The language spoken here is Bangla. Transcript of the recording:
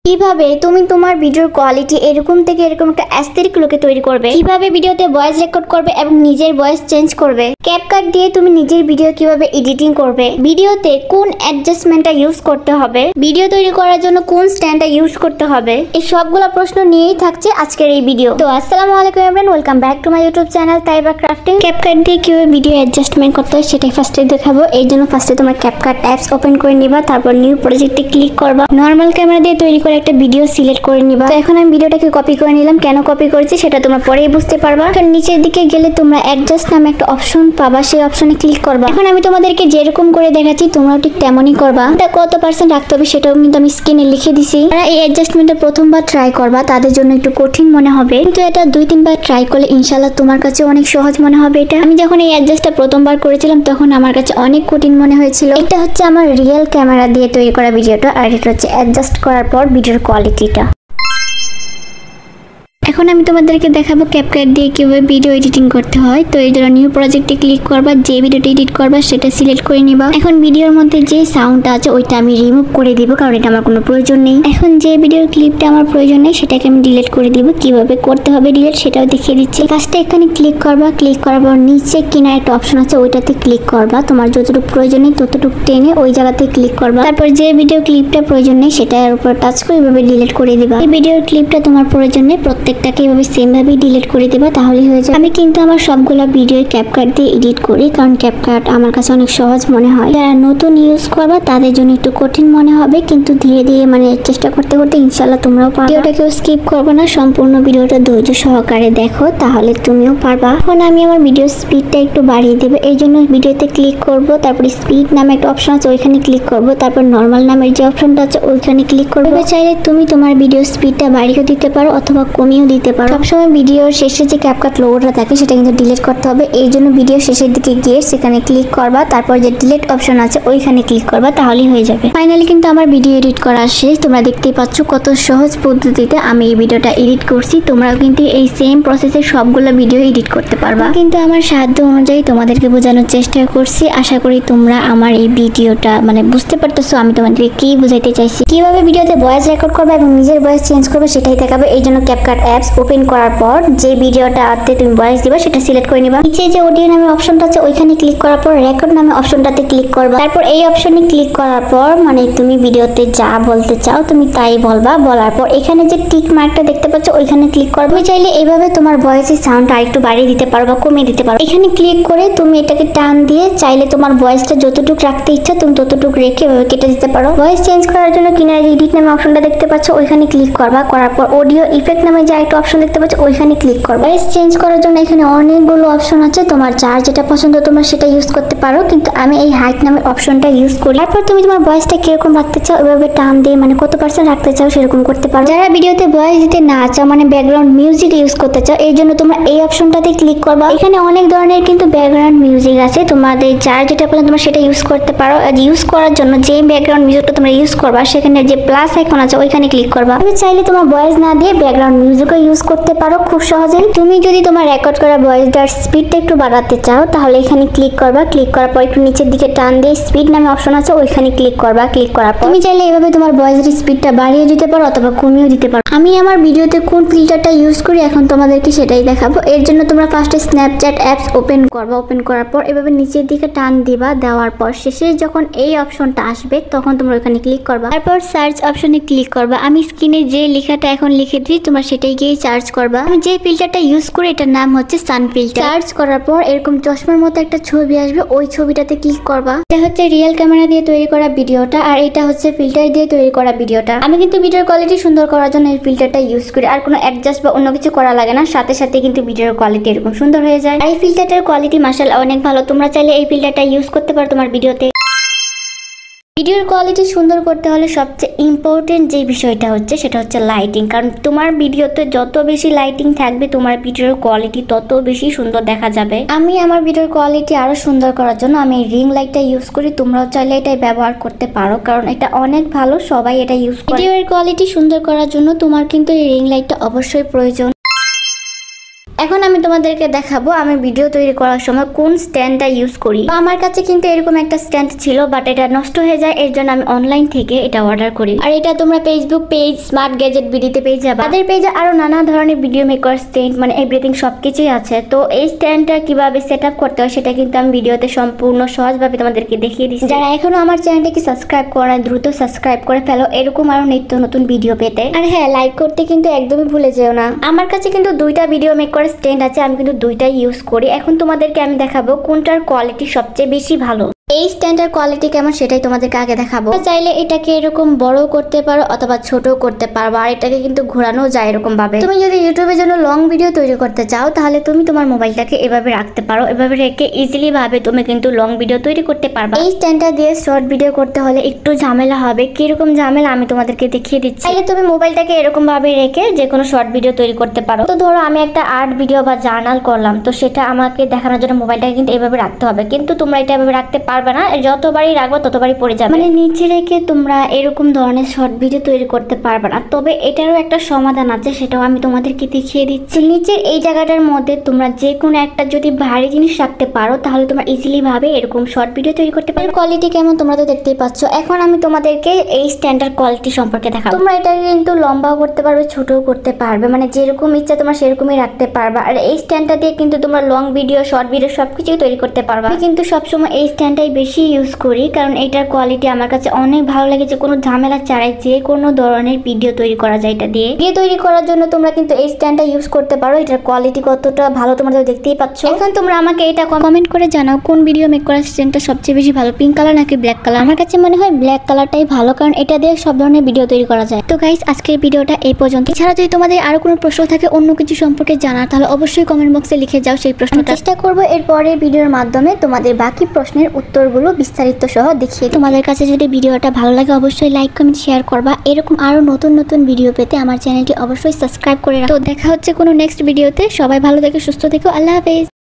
কিভাবে তুমি তোমার ভিডিওর কোয়ালিটি এরকম থেকে এরকম একটা অ্যাস্থেটিক লুকে তৈরি করবে, কিভাবে ভিডিওতে ভয়েস রেকর্ড করবে এবং নিজের ভয়েস চেঞ্জ করবে, ক্যাপকাট দিয়ে তুমি নিজের ভিডিও কিভাবে এডিটিং করবে, ভিডিওতে কোন অ্যাডজাস্টমেন্টটা ইউজ করতে হবে, ভিডিও তৈরি করার জন্য কোন স্ট্যান্ডটা ইউজ করতে হবে, এই সবগুলো প্রশ্ন নিয়েই থাকছে আজকের এই ভিডিও। তো আসসালামু আলাইকুম everyone, welcome back to my YouTube channel Taiba crafting. CapCut দিয়ে কিভাবে ভিডিও অ্যাডজাস্টমেন্ট করতে হয় সেটাই ফার্স্টে দেখাবো। এই জন্য ফার্স্টে তোমার ক্যাপকাট অ্যাপস ওপেন করে নিবা, তারপর নিউ প্রজেক্টে ক্লিক করবা, নর্মাল ক্যামেরা দিয়ে তৈরি করে একটা ভিডিও সিলেক্ট করে নিবা। তো এখন আমি ভিডিওটাকে কপি করে নিলাম, কেন কপি করেছি সেটা তোমরা পরেই বুঝতে পারবা। তো নিচের দিকে গেলে তোমরা অ্যাডজাস্ট নামে একটা অপশন পাবা, সেই অপশনে ক্লিক করবা। এখন আমি তোমাদেরকে যেরকম করে দেখাচ্ছি তোমরাও ঠিক তেমনই করবা। এটা কত পার্সেন্ট রাখতে হবে সেটাও কিন্তু আমি স্ক্রিনে লিখে দিছি। যারা এই অ্যাডজাস্টমেন্টটা প্রথমবার ট্রাই করবা তাদের জন্য একটু কঠিন মনে হবে, কিন্তু এটা 2-3 বার ট্রাই করলে ইনশাআল্লাহ তোমার কাছে অনেক সহজ মনে হবে। এটা আমি যখন এই অ্যাডজাস্টটা প্রথমবার করেছিলাম তখন আমার কাছে অনেক কঠিন মনে হয়েছিল। এটা হচ্ছে আমার রিয়েল ক্যামেরা দিয়ে তৈরি করা ভিডিওটা, আর এটা হচ্ছে অ্যাডজাস্ট করার পর ভিডিওর কোয়ালিটিটা। এখন আমি তোমাদেরকে দেখাবো ক্যাপকাট দিয়ে কিভাবে ভিডিও এডিটিং করতে হয়। তো এই জন্য নিউ প্রজেক্টে ক্লিক করবা, যে ভিডিওটা এডিট করবা সেটা সিলেক্ট করে নিবা। এখন ভিডিওর মধ্যে যে সাউন্ডটা আছে ওইটা আমি রিমুভ করে দিব, কারণ এটা আমার কোনো প্রয়োজন নেই। এখন যে ভিডিওর ক্লিপটা আমার প্রয়োজন নেই সেটাকে আমি ডিলিট করে দিব। কিভাবে করতে হবে ডিলিট সেটাও দেখিয়ে দিচ্ছি। ফার্স্টে এখানে ক্লিক করবা, ক্লিক করার পর নিচে কিনা একটা অপশন আছে ওইটাতে ক্লিক করবা। তোমার যতটুকু প্রয়োজন নেই ততটুকু টেনে ওই জায়গাতে ক্লিক করবা। তারপর যে ভিডিও ক্লিপটা প্রয়োজন নেই সেটার উপর টাচ করে এভাবে ডিলিট করে দিবা। এই ভিডিওর ক্লিপটা তোমার প্রয়োজন নেই, প্রত্যেকটাকে এভাবে সেম ভাবে ডিলিট করে দিবা, তাহলে হয়ে যাবে। আমি কিন্তু আমার সবগুলা ভিডিও ক্যাপকাট দিয়ে এডিট করি, কারণ ক্যাপকাট আমার কাছে অনেক সহজ মনে হয়। যারা নতুন ইউজ করবা তাদের জন্য একটু কঠিন মনে হবে, কিন্তু ধীরে ধীরে মানে চেষ্টা করতে করতে ইনশাআল্লাহ তোমরাও পারবে। ভিডিওটাকেও স্কিপ করবে না, সম্পূর্ণ ভিডিওটা ধৈর্য সহকারে দেখো, তাহলে তুমিও পারবা। এখন আমি আমার ভিডিও স্পিডটা একটু বাড়িয়ে দেব, এই জন্য ভিডিওতে ক্লিক করব, তারপর স্পিড নামে একটা অপশন আছে ওইখানে ক্লিক করব, তারপর নর্মাল নামের যে অপশনটা আছে ওইখানে ক্লিক করব। চাইলে তুমি তোমার ভিডিও স্পিডটা বাড়িয়েও দিতে পারো অথবা কমিয়েও দিতে পারো। সবসময় ভিডিওর শেষে যে ক্যাপকাট লোগোটা থাকে সেটা কিন্তু ডিলিট করতে হবে, এই জন্য ভিডিও শেষের দিকে গিয়ে সেখানে ক্লিক করবা, তারপর যে ডিলিট অপশন আছে ওইখানে ক্লিক করবা, তাহলেই হয়ে যাবে। ফাইনালি কিন্তু আমার ভিডিও এডিট করা শেষ। তোমরা দেখতেই পাচ্ছ কত সহজ পদ্ধতিতে আমি এই ভিডিওটা এডিট করছি। তোমরাও কিন্তু এই সেম প্রসেসে সবগুলো ভিডিও এডিট করতে পারবা, কিন্তু আমার সাধ্য অনুযায়ী তোমাদেরকে বোঝানোর চেষ্টা করছি। আশা করি তোমরা আমার এই ভিডিওটা মানে বুঝতে পারতেছো আমি তোমাদেরকে কি বুঝাইতে চাইছি। কিভাবে ভিডিওতে ভয়েস রেকর্ড করবে এবং নিজের ভয়েস চেঞ্জ করবে সেটাই দেখাবে। এই জন্য ক্যাপকাট অ্যাপস ওপেন করার পর যে ভিডিওটাতে তুমি ভয়েস দিবা সেটা সিলেক্ট করে নিবা। নিচে যে অডিও নামের অপশনটা আছে ওইখানে ক্লিক করার পর রেকর্ড নামে অপশনটাতে ক্লিক করবা। তারপর এই অপশনে ক্লিক করার পর মানে তুমি ভিডিওতে যা বলতে চাও তুমি তাই বলবা। বলার পর এখানে যে টিক মার্কটা দেখতে পাচ্ছ ওইখানে ক্লিক করবে। তুমি চাইলে এইভাবে তোমার ভয়েসের সাউন্ডটা আরেকটু বাড়িয়ে দিতে পারো বা কমিয়ে দিতে পারো। এখানে ক্লিক করে তুমি এটাকে টান দিয়ে চাইলে তোমার ভয়েসটা যতটুকু রাখতে ইচ্ছা তুমি ততটুকু রেখে এভাবে কেটে দিতে পারো। ভয়েস চেঞ্জ করার জন্য কিনারে যে এডিট নামে অপশনটা দেখতে পাচ্ছ ওইখানে ক্লিক করবা। করার পর অডিও ইফেক্ট নামে যে একটা অপশন দেখতে পাচ্ছ ওইখানে ক্লিক করবা। ভয়েস চেঞ্জ করার জন্য এখানে অনেকগুলো অপশন আছে, তোমার যার যেটা পছন্দ তোমরা সেটা ইউজ করতে পারো, কিন্তু আমি এই হাইট নামের অপশনটা ইউজ করি। তারপর তুমি তোমার ভয়েসটা কিরকম রাখতে চাও এভাবে টান দিয়ে মানে কত পার্সেন্ট রাখতে চাও সেরকম করতে পারো। যারা ভিডিওতে ভয়েস দিতে না চাও মানে ব্যাকগ্রাউন্ড মিউজিক ইউজ করতে চাও এই জন্য তোমরা এই অপশনটাতে ক্লিক করবা। এখানে অনেক ধরনের কিন্তু ব্যাকগ্রাউন্ড মিউজিক আছে, তোমাদের যার যেটা পছন্দ তোমরা সেটা ইউজ করতে পারো। আর ইউজ করার জন্য যে ব্যাকগ্রাউন্ড মিউজিকটা তোমরা ইউজ করবা সেখানে যে প্লাস আইকন আছে ওইখানে ক্লিক করবা। তুমি চাইলে তোমার ভয়েস না দিয়ে ব্যাকগ্রাউন্ড মিউজিকও ইউজ করতে পারো খুব সহজেই। তুমি যদি তোমার রেকর্ড করা ভয়েসটার স্পিডটা একটু বাড়াতে চাও তাহলে এখানে ক্লিক করবা। ক্লিক করার পর একটু নিচের দিকে টান দিয়ে স্পিড নামে অপশন আছে ওইখানে ক্লিক করবা। ক্লিক করার পর তুমি চাইলে এইভাবে তোমার ভয়েসের স্পিডটা বাড়িয়ে দিতে পারো অথবা কমিয়েও দিতে পারো। আমি আমার ভিডিওতে কোন ফিল্টারটা ইউজ করি এখন তোমাদেরকে সেটাই দেখাবো। এর জন্য তোমরা ফার্স্টে স্ন্যাপচ্যাট অ্যাপস ওপেন করবা। ওপেন করার পর এভাবে নিচের দিকে টান দিবা, দেওয়ার পর শেষে যখন এই অপশনটা আসবে তখন তোমরা ওখানে ক্লিক করবা। তারপর সার্চ অপশনে ক্লিক করবা। আমি স্ক্রিনে যে লেখাটা এখন লিখে দিই তোমরা সেটাই গিয়ে সার্চ করবা। আমি যে ফিল্টারটা ইউজ করি এটার নাম হচ্ছে সান ফিল্টার। সার্চ করার পর এরকম চশমার মতো একটা ছবি আসবে, ওই ছবিটাতে ক্লিক করবা। এটা হচ্ছে রিয়েল ক্যামেরা দিয়ে তৈরি করা ভিডিওটা, আর এটা হচ্ছে ফিল্টার দিয়ে তৈরি করা ভিডিওটা। আমি কিন্তু ভিডিওর কোয়ালিটি সুন্দর করার জন্য এই ফিল্টারটা ইউজ করি, আর কোনো অ্যাডজাস্ট বা অন্য কিছু করা লাগে না, সাথে সাথে কিন্তু ভিডিওর কোয়ালিটি এরকম সুন্দর হয়ে যায়। আর এই ফিল্টারটার কোয়ালিটি মাশাআল্লাহ অনেক ভালো, তোমরা চাইলে এই ফিল্টারটা ইউজ করতে পারো তোমার ভিডিওতে। ভিডিওর কোয়ালিটি সুন্দর করতে হলে সবচেয়ে ইম্পর্টেন্ট যে বিষয়টা হচ্ছে সেটা হচ্ছে লাইটিং, কারণ তোমার ভিডিওতে যত বেশি লাইটিং থাকবে তোমার ভিডিওর কোয়ালিটি তত বেশি সুন্দর দেখা যাবে। আমি আমার ভিডিওর কোয়ালিটি আরো সুন্দর করার জন্য আমি রিং লাইটটা ইউজ করি, তোমরাও চাইলে এটাই ব্যবহার করতে পারো কারণ এটা অনেক ভালো, সবাই এটা ইউজ করে। ভিডিওর কোয়ালিটি সুন্দর করার জন্য তোমার কিন্তু এই রিং লাইটটা অবশ্যই প্রয়োজন। এখন আমি তোমাদেরকে দেখাবো আমি ভিডিও তৈরি করার সময় কোন স্ট্যান্ডটা ইউজ করি। আমার কাছে কিন্তু এরকম একটা স্ট্যান্ড ছিল, বাট এটা নষ্ট হয়ে যায়, এর জন্য আমি অনলাইন থেকে এটা অর্ডার করি। আর এটা তোমরা ফেসবুক পেজ স্মার্ট গ্যাজেট ভিডিওতে পেয়ে যাবে। তাদের পেজে আরো নানা ধরনের ভিডিও মেকার স্ট্যান্ড মানে এভরিথিং সবকিছুই আছে। তো এই স্ট্যান্ডটা কিভাবে সেট আপ করতে হয় সেটা কিন্তু আমি ভিডিওতে সম্পূর্ণ সহজভাবে তোমাদেরকে দেখিয়ে দিচ্ছি। যারা এখনো আমার চ্যানেলটিকে সাবস্ক্রাইব করে না দ্রুত সাবস্ক্রাইব করে ফেলো এরকম আরো নিত্য নতুন ভিডিও পেতে। আর হ্যাঁ, লাইক করতে কিন্তু একদমই ভুলে যেও না। আমার কাছে কিন্তু দুইটা ভিডিও মেকার স্ট্যান্ড আছে, আমি কিন্তু দুইটাই ইউজ করি। এখন তোমাদেরকে আমি দেখাবো কোনটার কোয়ালিটি সবচেয়ে বেশি ভালো। এই স্ট্যান্ডের কোয়ালিটি কেমন সেটাই তোমাদেরকে আগে দেখাবো। চাইলে এটাকে এরকম বড় করতে পারো অথবা ছোট করতে পারো, আর এটাকে কিন্তু ঘোরানো যায় এরকম ভাবে। তুমি যদি ইউটিউবের জন্য লং ভিডিও তৈরি করতে চাও তাহলে তুমি তোমার মোবাইলটাকে এভাবে রাখতে পারো, এভাবে রেখে ইজিলি ভাবে তুমি কিন্তু লং ভিডিও তৈরি করতে পারবে। এই স্ট্যান্ডটা দিয়ে শর্ট ভিডিও করতে হলে একটু ঝামেলা হবে, কিরকম ঝামেলা আমি তোমাদেরকে দেখিয়ে দিচ্ছি। তাহলে তুমি মোবাইলটাকে এরকম ভাবে রেখে যে কোনো শর্ট ভিডিও তৈরি করতে পারো। তো ধরো আমি একটা আর্ট ভিডিও বা জার্নাল করলাম, তো সেটা আমাকে দেখানোর জন্য মোবাইলটাকে কিন্তু এভাবে রাখতে হবে, কিন্তু তোমরা এটা এভাবে রাখতে পারবে না, যতবারই রাখবো ততবারই পড়ে যাবে। মানে নিচে রেখে তোমরা এরকম ধরনের শর্ট ভিডিও তৈরি করতে পারবে না। তবে এটারও একটা সমাধান আছে, সেটাও আমি তোমাদেরকে দেখিয়ে দিচ্ছি। নিচের এই জায়গাটার মধ্যে তোমরা যে কোনো একটা যদি ভারী জিনিস রাখতে পারো তাহলে তোমরা ইজিলি ভাবে এরকম শর্ট ভিডিও তৈরি করতে পারো। কোয়ালিটি কেমন তোমরা তো দেখতেই পাচ্ছ। এখন আমি তোমাদেরকে এই স্ট্যান্ডার্ড কোয়ালিটি সম্পর্কে দেখাবো। তোমরা এটা কিন্তু লম্বাও করতে পারবে, ছোটও করতে পারবে, মানে যেরকম ইচ্ছা তোমরা সেরকমই রাখতে পারবে। আর এই স্ট্যান্ডটা দিয়ে কিন্তু তোমরা লং ভিডিও শর্ট ভিডিও সবকিছু তৈরি করতে পারবে। আমি কিন্তু সবসময় এই স্ট্যান্ডটাই বেশি ইউজ করি, কারণ এটার কোয়ালিটি আমার কাছে অনেক ভালো লেগেছে। কোনো ঝামেলা ছাড়াই যে কোনো ধরনের ভিডিও তৈরি করা যায় এটা দিয়ে। ভিডিও তৈরি করার জন্য তোমরা কিন্তু এই স্ট্যান্ডটা ইউজ করতে পারো। এটার কোয়ালিটি কতটা ভালো তোমরা তো দেখতেই পাচ্ছ। এখন তোমরা আমাকে এটা কমেন্ট করে জানাও কোন ভিডিও মেক করার স্ট্যান্ডটা সবচেয়ে বেশি ভালো, পিঙ্ক কালার নাকি ব্ল্যাক কালার। আমার কাছে মনে হয় ব্ল্যাক কালারটাই ভালো, কারণ এটা দিয়ে সব ধরনের ভিডিও তৈরি করা যায়। তো গাইস, আজকের ভিডিওটা এই পর্যন্ত। এছাড়া যদি তোমাদের আরো কোনো প্রশ্ন থাকে অন্য কিছু সম্পর্কে জানার, তাহলে অবশ্যই কমেন্ট বক্সে লিখে যাও সেই প্রশ্নটা। চেষ্টা করবো এর পরের ভিডিওর মাধ্যমে তোমাদের বাকি প্রশ্নের উত্তরগুলো বিস্তারিত সহ দেখিয়ে। তোমাদের কাছে যদি ভিডিওটা ভালো লাগে অবশ্যই লাইক কমেন্ট শেয়ার করবা। এরকম আরো নতুন নতুন ভিডিও পেতে আমার চ্যানেলটি অবশ্যই সাবস্ক্রাইব করে রাখো। তো দেখা হচ্ছে কোনো নেক্সট ভিডিওতে। সবাই ভালো থেকো, সুস্থ থেকো, আল্লাহ হাফেজ।